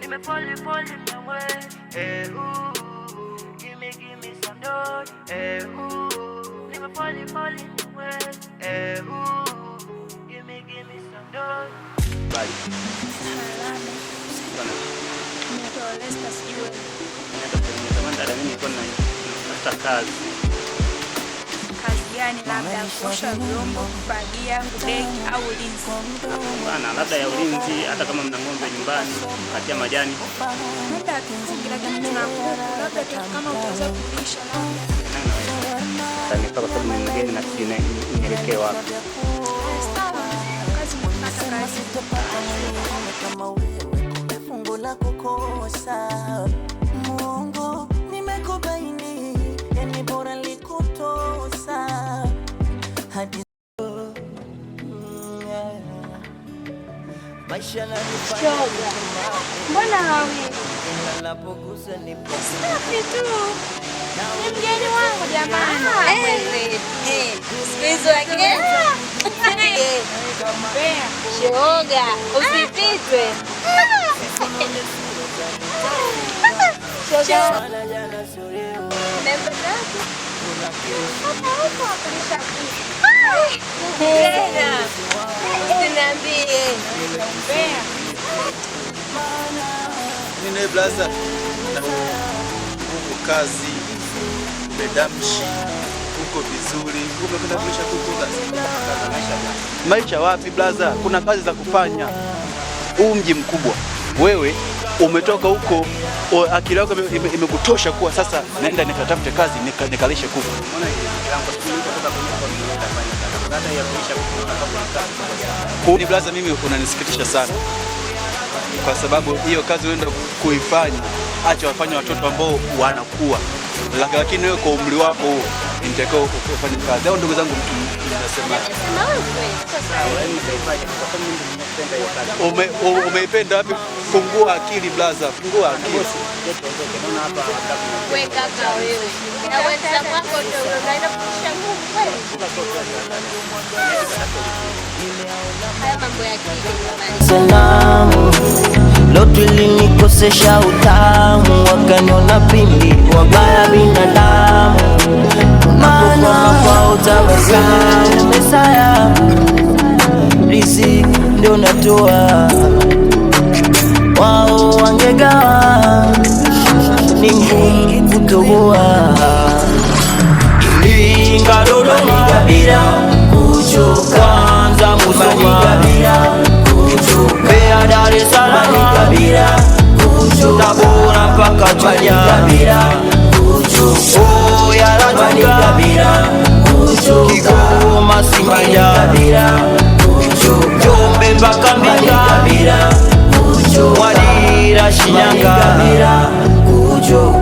Fall in my way. Ooh, give me some note. Ooh, let me fall in my way. Ooh, give me some note. Bye. Kazi gani? Labda kuosha vyombo, kufagia, kudeki au ulinzi? Hapana, labda ya ulinzi, hata kama mna ng'ombe nyumbani, katia majani. Labda mazingira gani tunakuwa, labda kama utaweza kulisha labda. Sasa ni kwa sababu ni mgeni na sina nielekee wapi. Sawa, kazi mnataka kazi. Kama wewe fungu la kukosa Mungu nimekubaini, yani bora likutosa hadi maisha na Shoga, mbona hawi? Safi tu. Ni mgeni wangu jamani. Sikizo wake. Shoga, usipitwe. Shoga. Nini blaza? Nguvu kazi, bedamshi, uko vizuri, umekwenda kulisha kuku blaza. Maisha wapi blaza? Kuna kazi za kufanya. Huu mji mkubwa. Wewe umetoka huko, akili yako imekutosha kuwa sasa naenda nikatafute kazi nikalishe kuku. Ni blaza, mimi unanisikitisha sana. Kwa sababu hiyo kazi unaenda kuifanya, acha wafanye watoto ambao wanakuwa. Lakini wewe kwa umri wako huo nitakao ufanye kazi. Hao ndugu zangu nasema. Umeipenda wapi? Fungua akili blaza, fungua akili. Wewe kaka wewe. Na wenzako wako ndio unaenda kushika nguvu kweli. Haya mambo ya akili Salamu lote linikosesha utamu, wakaniona pindi wabaya binadamu, maana kwa utabasamu Mesaya riziki ndio natoa, wao wangegawa ni ngumu kutoboa. Ilinga Dodoma bila kuchoka, kwanza Musoma Mbeya, Dar es Salaam bila kuchoka, Tabora mpaka Chunya bila kuchoka, Oya Rajuga bila kuchoka, Kigoma Singida bila kuchoka, Njombe mpaka Mbeya bila kuchoka, Mwadira Shinyanga bila kuchoka.